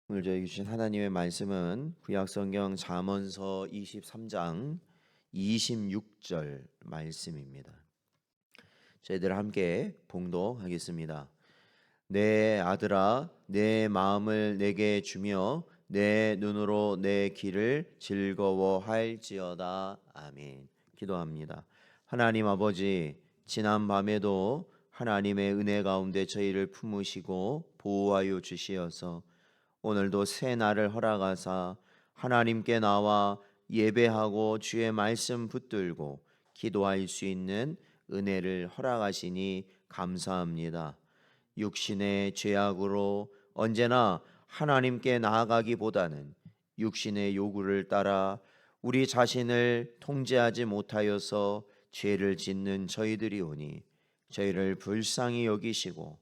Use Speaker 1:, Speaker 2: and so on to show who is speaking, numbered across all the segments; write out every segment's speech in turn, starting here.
Speaker 1: 오늘 저에게 주신 하나님의 말씀은 구약성경 잠언서 23장 26절 말씀입니다. 저희들 함께 봉독하겠습니다. 내 아들아, 내 마음을 내게 주며 내 눈으로 내 길을 즐거워할지어다. 아멘. 기도합니다. 하나님 아버지, 지난 밤에도 하나님의 은혜 가운데 저희를 품으시고 보호하여 주시어서 오늘도 새 날을 허락하사 하나님께 나와 예배하고 주의 말씀 붙들고 기도할 수 있는 은혜를 허락하시니 감사합니다. 육신의 죄악으로 언제나 하나님께 나아가기보다는 육신의 요구를 따라 우리 자신을 통제하지 못하여서 죄를 짓는 저희들이 오니 저희를 불쌍히 여기시고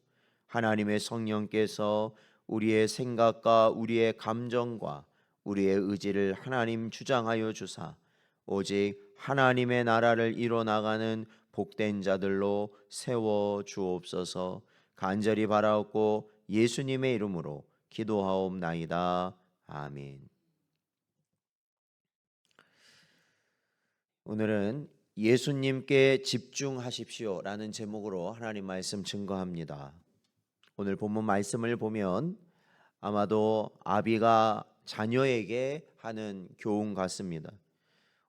Speaker 1: 하나님의 성령께서 우리의 생각과 우리의 감정과 우리의 의지를 하나님 주장하여 주사 오직 하나님의 나라를 이뤄나가는 복된 자들로 세워 주옵소서. 간절히 바라옵고 예수님의 이름으로 기도하옵나이다. 아멘. 오늘은 예수님께 집중하십시오라는 제목으로 하나님 말씀 증거합니다. 오늘 본문 말씀을 보면 아마도 아비가 자녀에게 하는 교훈 같습니다.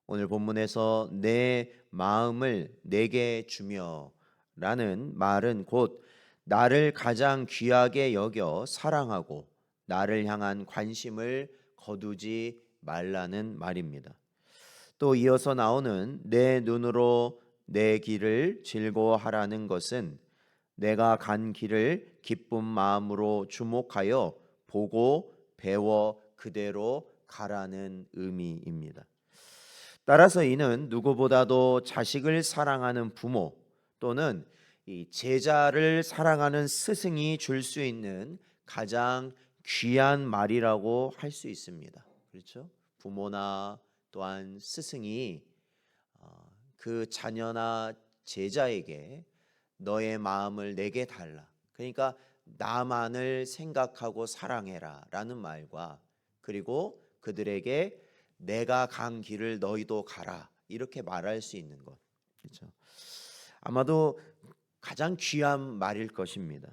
Speaker 1: 오늘 본문에서 내 마음을 내게 주며 라는 말은 곧 나를 가장 귀하게 여겨 사랑하고 나를 향한 관심을 거두지 말라는 말입니다. 또 이어서 나오는 내 눈으로 내 길을 즐거워하라는 것은 내가 간 길을 기쁜 마음으로 주목하여 보고 배워 그대로 가라는 의미입니다. 따라서 이는 누구보다도 자식을 사랑하는 부모 또는 이 제자를 사랑하는 스승이 줄 수 있는 가장 귀한 말이라고 할 수 있습니다. 그렇죠? 부모나 또한 스승이 그 자녀나 제자에게 너의 마음을 내게 달라. 그러니까 나만을 생각하고 사랑해라 라는 말과 그리고 그들에게 내가 간 길을 너희도 가라 이렇게 말할 수 있는 것. 그렇죠? 아마도 가장 귀한 말일 것입니다.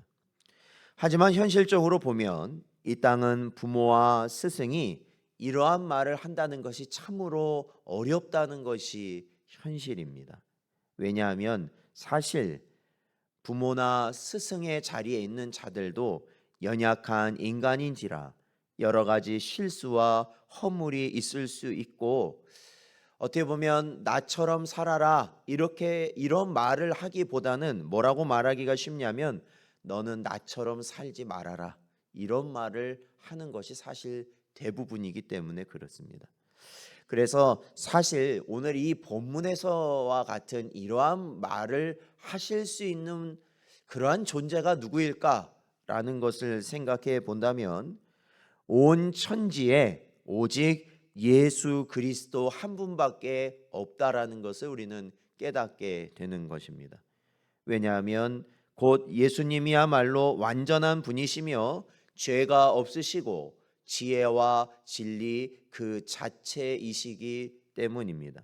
Speaker 1: 하지만 현실적으로 보면 이 땅은 부모와 스승이 이러한 말을 한다는 것이 참으로 어렵다는 것이 현실입니다. 왜냐하면 사실 부모나 스승의 자리에 있는 자들도 연약한 인간인지라 여러 가지 실수와 허물이 있을 수 있고 어떻게 보면 나처럼 살아라 이렇게 이런 말을 하기보다는 뭐라고 말하기가 쉽냐면 너는 나처럼 살지 말아라 이런 말을 하는 것이 사실 대부분이기 때문에 그렇습니다. 그래서 사실 오늘 이 본문에서와 같은 이러한 말을 하실 수 있는 그러한 존재가 누구일까라는 것을 생각해 본다면 온 천지에 오직 예수 그리스도 한 분밖에 없다라는 것을 우리는 깨닫게 되는 것입니다. 왜냐하면 곧 예수님이야말로 완전한 분이시며 죄가 없으시고 지혜와 진리 그 자체이시기 때문입니다.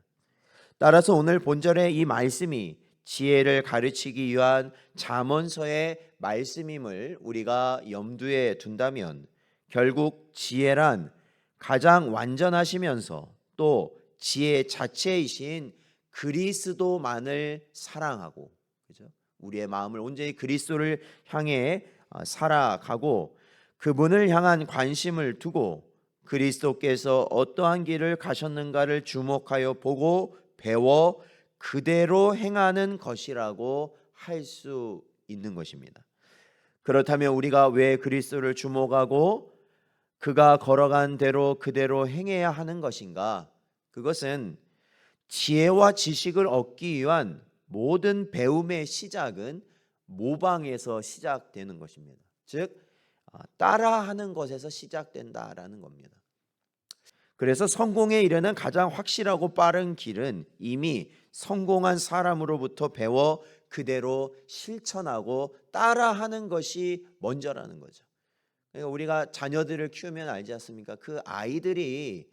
Speaker 1: 따라서 오늘 본절의 이 말씀이 지혜를 가르치기 위한 잠언서의 말씀임을 우리가 염두에 둔다면 결국 지혜란 가장 완전하시면서 또 지혜 자체이신 그리스도만을 사랑하고, 그죠? 우리의 마음을 온전히 그리스도를 향해 살아가고 그분을 향한 관심을 두고 그리스도께서 어떠한 길을 가셨는가를 주목하여 보고 배워 그대로 행하는 것이라고 할 수 있는 것입니다. 그렇다면 우리가 왜 그리스도를 주목하고 그가 걸어간 대로 그대로 행해야 하는 것인가? 그것은 지혜와 지식을 얻기 위한 모든 배움의 시작은 모방에서 시작되는 것입니다. 즉 따라하는 것에서 시작된다라는 겁니다. 그래서 성공에 이르는 가장 확실하고 빠른 길은 이미 성공한 사람으로부터 배워 그대로 실천하고 따라하는 것이 먼저라는 거죠. 그러니까 우리가 자녀들을 키우면 알지 않습니까? 그 아이들이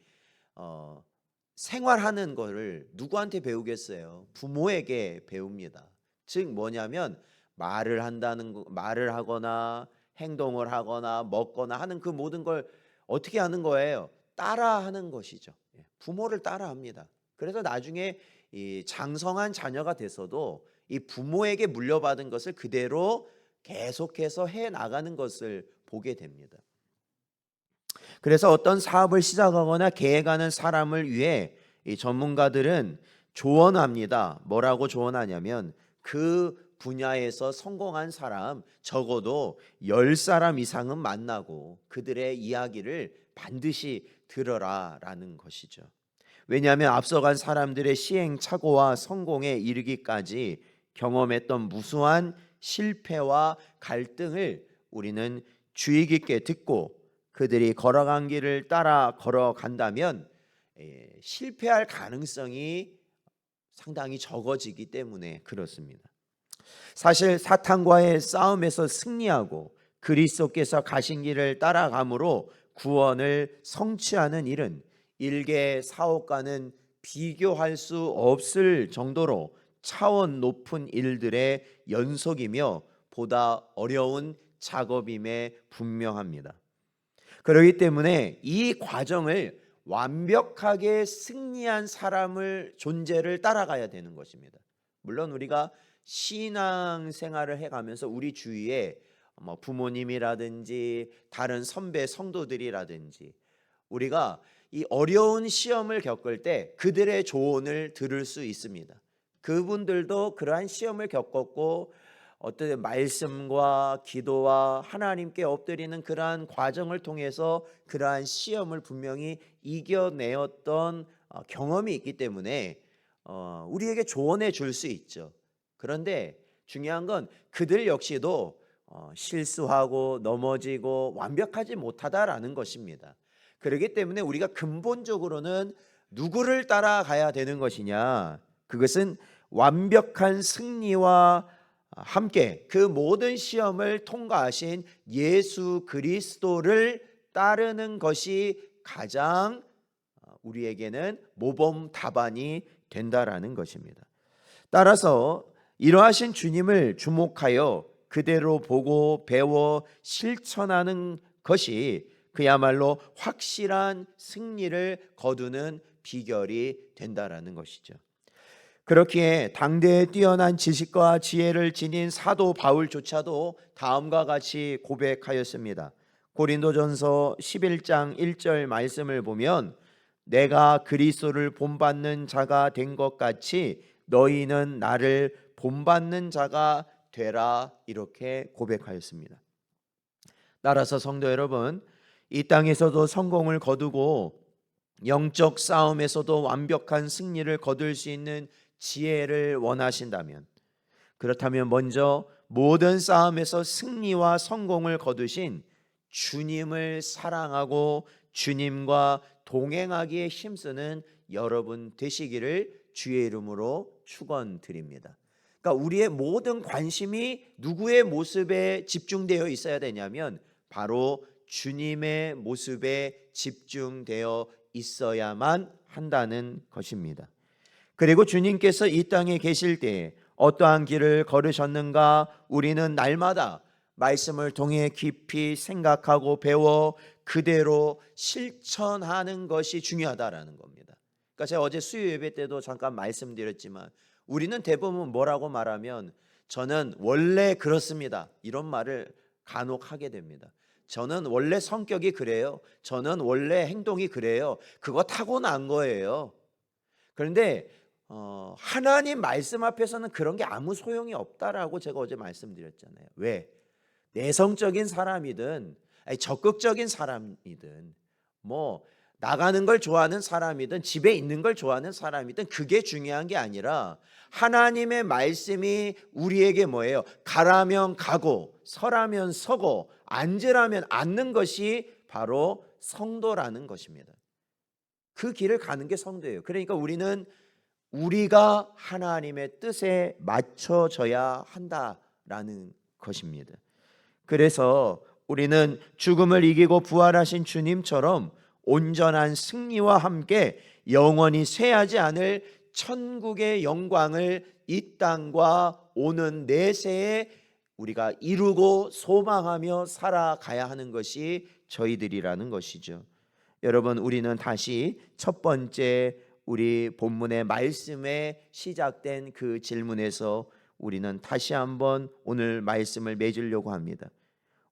Speaker 1: 생활하는 거를 누구한테 배우겠어요? 부모에게 배웁니다. 즉 뭐냐면 말을 하거나 행동을 하거나 먹거나 하는 그 모든 걸 어떻게 하는 거예요? 따라하는 것이죠. 부모를 따라합니다. 그래서 나중에 이 장성한 자녀가 돼서도 이 부모에게 물려받은 것을 그대로 계속해서 해 나가는 것을 보게 됩니다. 그래서 어떤 사업을 시작하거나 계획하는 사람을 위해 이 전문가들은 조언합니다. 뭐라고 조언하냐면 그 분야에서 성공한 사람 적어도 10사람 이상은 만나고 그들의 이야기를 반드시 들어라라는 것이죠. 왜냐하면 앞서간 사람들의 시행착오와 성공에 이르기까지 경험했던 무수한 실패와 갈등을 우리는 주의 깊게 듣고 그들이 걸어간 길을 따라 걸어간다면 실패할 가능성이 상당히 적어지기 때문에 그렇습니다. 사실 사탄과의 싸움에서 승리하고 그리스도께서 가신 길을 따라감으로 구원을 성취하는 일은 일개 사업가는 비교할 수 없을 정도로 차원 높은 일들의 연속이며 보다 어려운 작업임에 분명합니다. 그렇기 때문에 이 과정을 완벽하게 승리한 사람을 존재를 따라가야 되는 것입니다. 물론 우리가 신앙 생활을 해가면서 우리 주위에 부모님이라든지 다른 선배 성도들이라든지 우리가 이 어려운 시험을 겪을 때 그들의 조언을 들을 수 있습니다. 그분들도 그러한 시험을 겪었고 어떤 말씀과 기도와 하나님께 엎드리는 그러한 과정을 통해서 그러한 시험을 분명히 이겨내었던 경험이 있기 때문에 우리에게 조언해 줄 수 있죠. 그런데 중요한 건 그들 역시도 실수하고 넘어지고 완벽하지 못하다라는 것입니다. 그렇기 때문에 우리가 근본적으로는 누구를 따라가야 되는 것이냐? 그것은 완벽한 승리와 함께 그 모든 시험을 통과하신 예수 그리스도를 따르는 것이 가장 우리에게는 모범 답안이 된다라는 것입니다. 따라서 이러하신 주님을 주목하여 그대로 보고 배워 실천하는 것이 그야말로 확실한 승리를 거두는 비결이 된다라는 것이죠. 그렇기에 당대에 뛰어난 지식과 지혜를 지닌 사도 바울조차도 다음과 같이 고백하였습니다. 고린도전서 11장 1절 말씀을 보면 내가 그리스도를 본받는 자가 된 것 같이 너희는 나를 본받는 자가 되라 이렇게 고백하였습니다. 따라서 성도 여러분, 이 땅에서도 성공을 거두고 영적 싸움에서도 완벽한 승리를 거둘 수 있는 지혜를 원하신다면, 그렇다면 먼저 모든 싸움에서 승리와 성공을 거두신 주님을 사랑하고 주님과 동행하기에 힘쓰는 여러분 되시기를 주의 이름으로 축원드립니다. 그러니까 우리의 모든 관심이 누구의 모습에 집중되어 있어야 되냐면 바로 주님의 모습에 집중되어 있어야만 한다는 것입니다. 그리고 주님께서 이 땅에 계실 때 어떠한 길을 걸으셨는가 우리는 날마다 말씀을 통해 깊이 생각하고 배워 그대로 실천하는 것이 중요하다라는 겁니다. 그러니까 제가 어제 수요 예배 때도 잠깐 말씀드렸지만 우리는 대부분 뭐라고 말하면 저는 원래 그렇습니다 이런 말을 간혹 하게 됩니다. 저는 원래 성격이 그래요. 저는 원래 행동이 그래요. 그거 타고난 거예요. 그런데 하나님 말씀 앞에서는 그런 게 아무 소용이 없다라고 제가 어제 말씀드렸잖아요. 왜? 내성적인 사람이든 적극적인 사람이든 뭐 나가는 걸 좋아하는 사람이든 집에 있는 걸 좋아하는 사람이든 그게 중요한 게 아니라 하나님의 말씀이 우리에게 뭐예요? 가라면 가고 서라면 서고 앉으라면 앉는 것이 바로 성도라는 것입니다. 그 길을 가는 게 성도예요. 그러니까 우리는 우리가 하나님의 뜻에 맞춰져야 한다라는 것입니다. 그래서 우리는 죽음을 이기고 부활하신 주님처럼 온전한 승리와 함께 영원히 쇠하지 않을 천국의 영광을 이 땅과 오는 내세에 우리가 이루고 소망하며 살아가야 하는 것이 저희들이라는 것이죠. 여러분, 우리는 다시 첫 번째 우리 본문의 말씀에 시작된 그 질문에서 우리는 다시 한번 오늘 말씀을 맺으려고 합니다.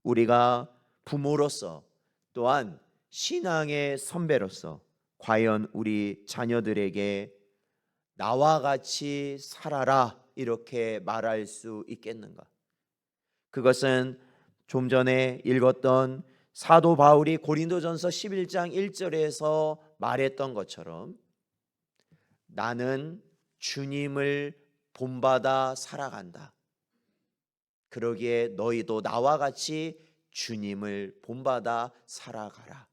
Speaker 1: 우리가 부모로서 또한 신앙의 선배로서 과연 우리 자녀들에게 나와 같이 살아라 이렇게 말할 수 있겠는가? 그것은 좀 전에 읽었던 사도 바울이 고린도전서 11장 1절에서 말했던 것처럼 나는 주님을 본받아 살아간다. 그러기에 너희도 나와 같이 주님을 본받아 살아가라.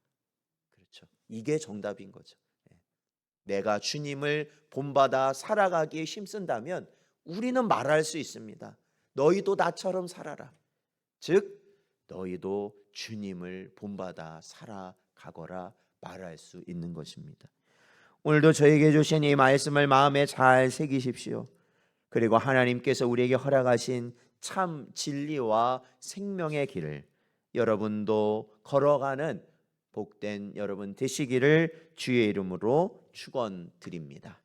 Speaker 1: 그렇죠. 이게 정답인 거죠. 내가 주님을 본받아 살아가기에 힘쓴다면 우리는 말할 수 있습니다. 너희도 나처럼 살아라. 즉 너희도 주님을 본받아 살아가거라 말할 수 있는 것입니다. 오늘도 저에게 주신 이 말씀을 마음에 잘 새기십시오. 그리고 하나님께서 우리에게 허락하신 참 진리와 생명의 길을 여러분도 걸어가는 복된 여러분 되시기를 주의 이름으로 축원드립니다.